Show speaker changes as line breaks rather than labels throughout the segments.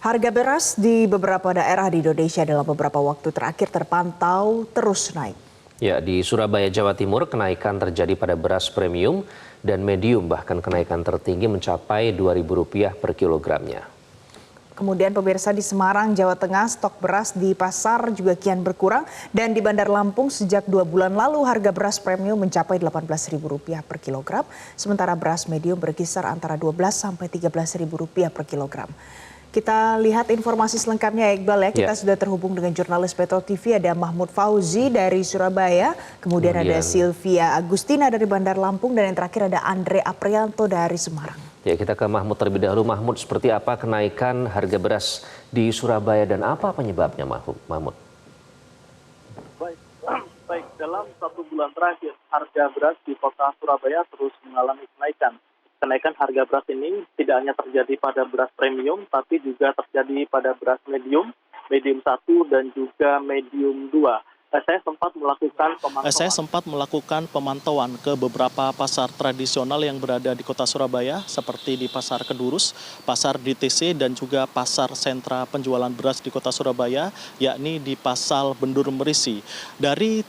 Harga beras di beberapa daerah di Indonesia dalam beberapa waktu terakhir terpantau terus naik.
Ya, di Surabaya, Jawa Timur, kenaikan terjadi pada beras premium dan medium, bahkan kenaikan tertinggi mencapai Rp2.000 per kilogramnya.
Kemudian pemirsa di Semarang, Jawa Tengah, stok beras di pasar juga kian berkurang dan di Bandar Lampung sejak 2 bulan lalu harga beras premium mencapai Rp18.000 per kilogram, sementara beras medium berkisar antara Rp12 sampai Rp13.000 per kilogram. Kita lihat informasi selengkapnya ya Iqbal ya. Kita sudah terhubung dengan jurnalis Metro TV, ada Mahmud Fauzi dari Surabaya, kemudian ada Sylvia Agustina dari Bandar Lampung, dan yang terakhir ada Andre Aprianto dari Semarang.
Ya, kita ke Mahmud terlebih dahulu. Mahmud, seperti apa kenaikan harga beras di Surabaya dan apa penyebabnya, Mahmud?
Baik, dalam 1 bulan terakhir harga beras di kota Surabaya terus mengalami kenaikan. Kenaikan harga beras ini tidak hanya terjadi pada beras premium, tapi juga terjadi pada beras medium, medium 1 dan juga medium 2. Saya sempat melakukan pemantauan ke beberapa pasar tradisional yang berada di kota Surabaya, seperti di Pasar Kedurus, Pasar DTC, dan juga pasar sentra penjualan beras di kota Surabaya, yakni di Pasar Bendur Merisi. Dari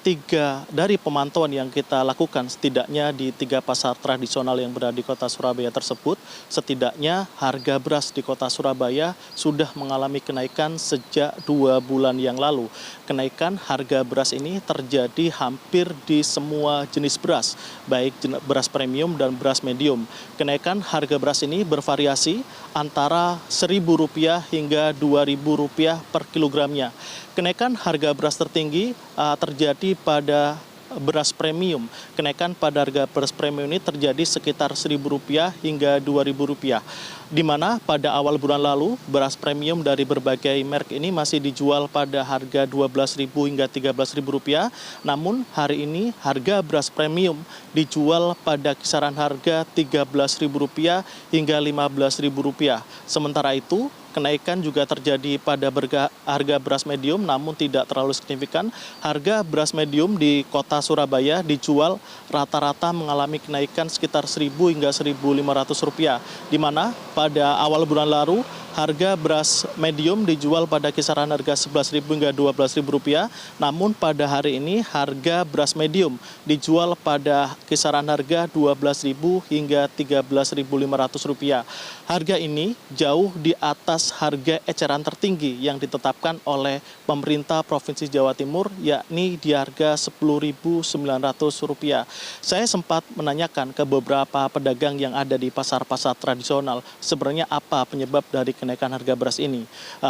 pemantauan yang kita lakukan, setidaknya di 3 pasar tradisional yang berada di kota Surabaya tersebut, setidaknya harga beras di kota Surabaya sudah mengalami kenaikan sejak 2 bulan yang lalu. Kenaikan harga beras ini terjadi hampir di semua jenis beras, baik beras premium dan beras medium. Kenaikan harga beras ini bervariasi antara Rp1.000 hingga Rp2.000 per kilogramnya. Kenaikan harga beras tertinggi terjadi pada beras premium. Kenaikan pada harga beras premium ini terjadi sekitar Rp1.000 hingga Rp2.000. Di mana pada awal bulan lalu beras premium dari berbagai merek ini masih dijual pada harga Rp12.000 hingga Rp13.000. Namun hari ini harga beras premium dijual pada kisaran harga Rp13.000 hingga Rp15.000. Sementara itu kenaikan juga terjadi pada harga beras medium, namun tidak terlalu signifikan. Harga beras medium di kota Surabaya dijual rata-rata mengalami kenaikan sekitar Rp1.000 hingga Rp1.500, di mana pada awal bulan lalu harga beras medium dijual pada kisaran harga Rp11.000 hingga Rp12.000. Namun pada hari ini harga beras medium dijual pada kisaran harga Rp12.000 hingga Rp13.500. Harga ini jauh di atas harga eceran tertinggi yang ditetapkan oleh pemerintah Provinsi Jawa Timur, yakni di harga Rp10.900. Saya sempat menanyakan ke beberapa pedagang yang ada di pasar-pasar tradisional, sebenarnya apa penyebab dari kenaikan harga beras ini.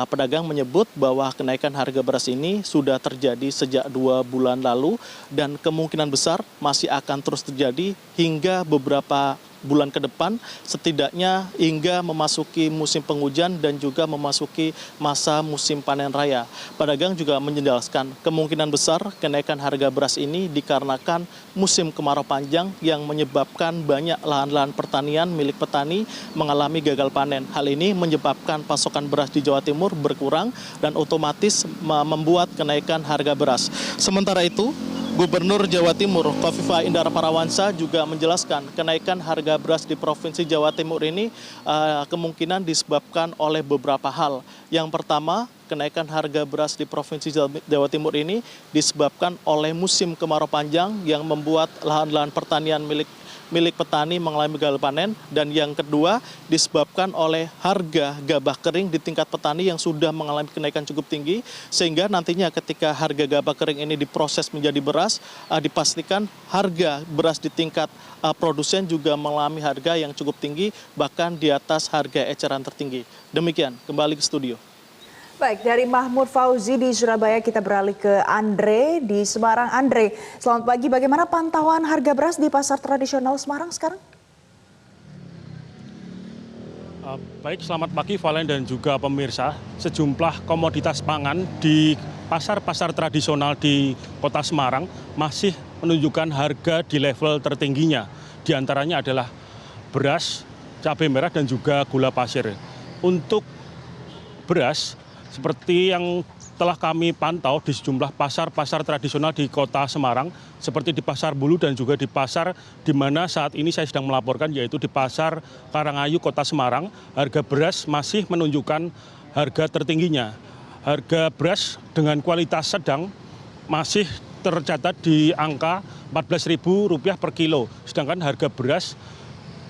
Pedagang menyebut bahwa kenaikan harga beras ini sudah terjadi sejak 2 bulan lalu dan kemungkinan besar masih akan terus terjadi hingga beberapa bulan ke depan, setidaknya hingga memasuki musim penghujan dan juga memasuki masa musim panen raya. Pedagang juga menjelaskan kemungkinan besar kenaikan harga beras ini dikarenakan musim kemarau panjang yang menyebabkan banyak lahan-lahan pertanian milik petani mengalami gagal panen. Hal ini menyebabkan pasokan beras di Jawa Timur berkurang dan otomatis membuat kenaikan harga beras. Sementara itu, Gubernur Jawa Timur Khofifah Indar Parawansa juga menjelaskan kenaikan harga beras di Provinsi Jawa Timur ini kemungkinan disebabkan oleh beberapa hal. Yang pertama, kenaikan harga beras di Provinsi Jawa Timur ini disebabkan oleh musim kemarau panjang yang membuat lahan-lahan pertanian milik petani mengalami gagal panen, dan yang kedua disebabkan oleh harga gabah kering di tingkat petani yang sudah mengalami kenaikan cukup tinggi, sehingga nantinya ketika harga gabah kering ini diproses menjadi beras, dipastikan harga beras di tingkat produsen juga mengalami harga yang cukup tinggi, bahkan di atas harga eceran tertinggi. Demikian, kembali ke studio.
Baik, dari Mahmud Fauzi di Surabaya kita beralih ke Andre di Semarang. Andre, selamat pagi. Bagaimana pantauan harga beras di pasar tradisional Semarang sekarang?
Baik, selamat pagi Valen dan juga pemirsa. Sejumlah komoditas pangan di pasar-pasar tradisional di kota Semarang masih menunjukkan harga di level tertingginya. Di antaranya adalah beras, cabai merah, dan juga gula pasir. Untuk beras, seperti yang telah kami pantau di sejumlah pasar-pasar tradisional di kota Semarang, seperti di Pasar Bulu dan juga di pasar di mana saat ini saya sedang melaporkan, yaitu di Pasar Karangayu, Kota Semarang, harga beras masih menunjukkan harga tertingginya. Harga beras dengan kualitas sedang masih tercatat di angka Rp14.000 per kilo. Sedangkan harga beras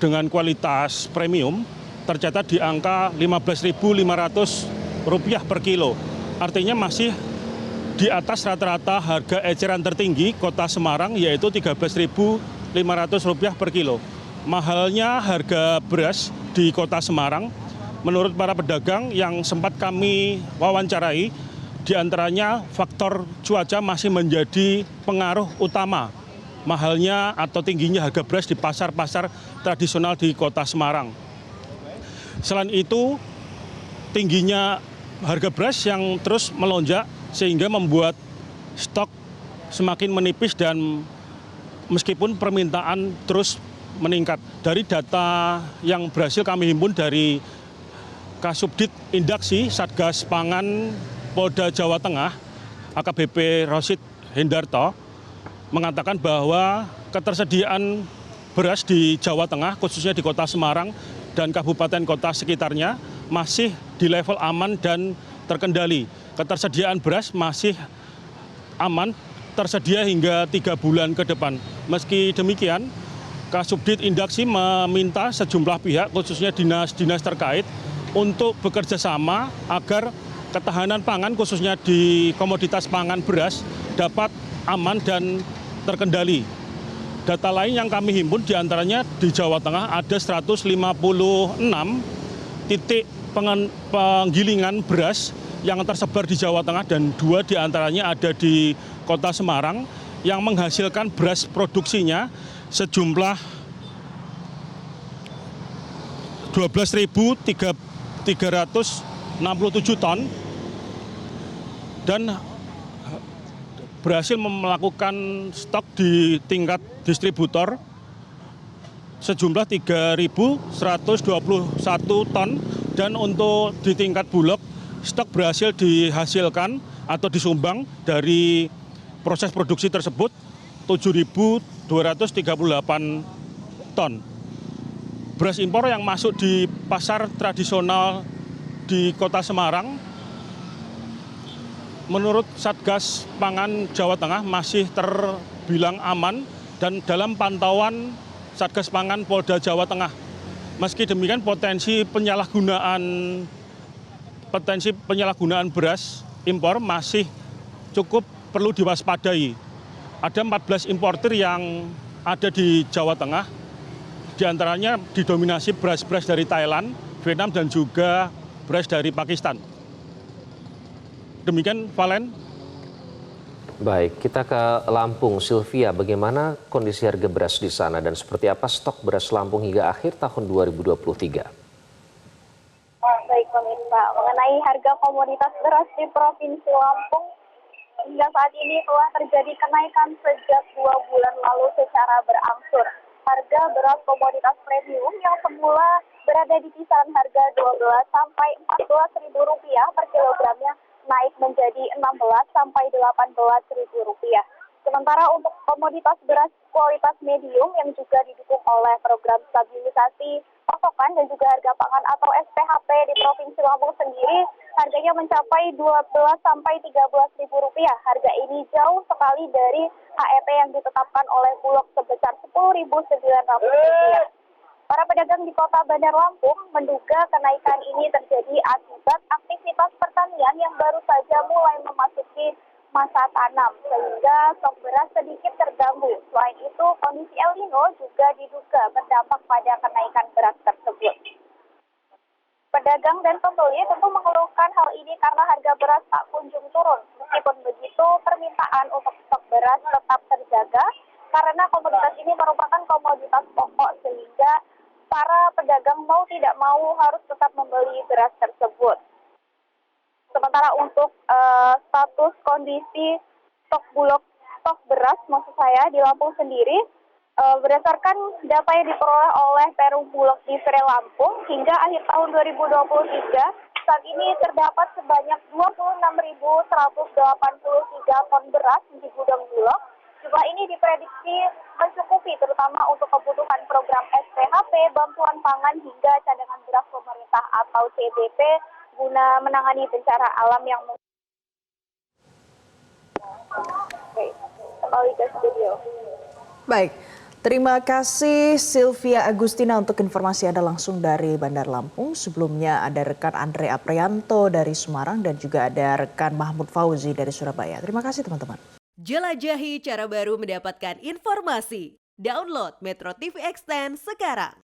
dengan kualitas premium tercatat di angka Rp15.500 per kilo. Artinya masih di atas rata-rata harga eceran tertinggi Kota Semarang, yaitu Rp13.500 per kilo. Mahalnya harga beras di Kota Semarang, menurut para pedagang yang sempat kami wawancarai, diantaranya faktor cuaca masih menjadi pengaruh utama mahalnya atau tingginya harga beras di pasar-pasar tradisional di Kota Semarang. Selain itu, tingginya harga beras yang terus melonjak sehingga membuat stok semakin menipis dan meskipun permintaan terus meningkat. Dari data yang berhasil kami himpun dari Kasubdit Indaksi Satgas Pangan Polda Jawa Tengah, AKBP Rosid Hendarto, mengatakan bahwa ketersediaan beras di Jawa Tengah, khususnya di Kota Semarang dan kabupaten kota sekitarnya, masih di level aman dan terkendali. Ketersediaan beras masih aman, tersedia hingga 3 bulan ke depan. Meski demikian, Kasubdit Indaksi meminta sejumlah pihak, khususnya dinas-dinas terkait, untuk bekerja sama agar ketahanan pangan, khususnya di komoditas pangan beras, dapat aman dan terkendali. Data lain yang kami himpun diantaranya di Jawa Tengah ada 156 titik penggilingan beras yang tersebar di Jawa Tengah dan 2 diantaranya ada di Kota Semarang yang menghasilkan beras produksinya sejumlah 12.367 ton dan berhasil melakukan stok di tingkat distributor sejumlah 3.121 ton dan untuk di tingkat bulog stok berhasil dihasilkan atau disumbang dari proses produksi tersebut 7.238 ton. Beras impor yang masuk di pasar tradisional di Kota Semarang, menurut Satgas Pangan Jawa Tengah masih terbilang aman dan dalam pantauan Satgas Pangan Polda Jawa Tengah. Meski demikian potensi penyalahgunaan beras impor masih cukup perlu diwaspadai. Ada 14 importir yang ada di Jawa Tengah, diantaranya didominasi beras-beras dari Thailand, Vietnam dan juga beras dari Pakistan. Demikian, Valen.
Baik, kita ke Lampung. Sylvia, bagaimana kondisi harga beras di sana dan seperti apa stok beras Lampung hingga akhir tahun 2023?
Baik, pemirsa. Mengenai harga komoditas beras di Provinsi Lampung, hingga saat ini telah terjadi kenaikan sejak 2 bulan lalu secara berangsur. Harga beras komoditas premium yang semula berada di kisaran harga Rp12 sampai Rp14.000 per kilogramnya naik menjadi Rp16 sampai Rp18.000. Sementara untuk komoditas beras kualitas medium yang juga didukung oleh program stabilisasi pasokan dan juga harga pangan atau SPHP di Provinsi Lampung sendiri, harganya mencapai Rp12 sampai Rp13.000. Harga ini jauh sekali dari HEP yang ditetapkan oleh Bulog sebesar Rp10.900. Para pedagang di Kota Bandar Lampung menduga kenaikan ini terjadi akibat aktivitas pertanian yang baru saja mulai memasuki masa tanam, sehingga stok beras sedikit terganggu. Selain itu, kondisi El Nino juga diduga berdampak pada kenaikan beras tersebut. Pedagang dan pembeli tentu mengeluhkan hal ini karena harga beras tak kunjung turun. Meskipun begitu, permintaan untuk stok beras tetap terjaga karena komoditas ini merupakan komoditas pokok, sehingga para pedagang mau tidak mau harus tetap membeli beras tersebut. Sementara untuk status kondisi stok beras maksud saya di Lampung sendiri, berdasarkan data yang diperoleh oleh Perum Bulog di Vere Lampung hingga akhir tahun 2023, saat ini terdapat sebanyak 26.183 ton beras di gudang Bulog. Jumlah ini diprediksi mencukupi terutama untuk kebutuhan program SPHP, bantuan pangan hingga cadangan beras pemerintah atau CBP guna menangani bencana alam yang Oke, kembali ke studio.
Baik, terima kasih Sylvia Agustina untuk informasi Anda langsung dari Bandar Lampung. Sebelumnya ada rekan Andre Aprianto dari Semarang dan juga ada rekan Mahmud Fauzi dari Surabaya. Terima kasih teman-teman.
Jelajahi cara baru mendapatkan informasi. Download Metro TV Extend sekarang.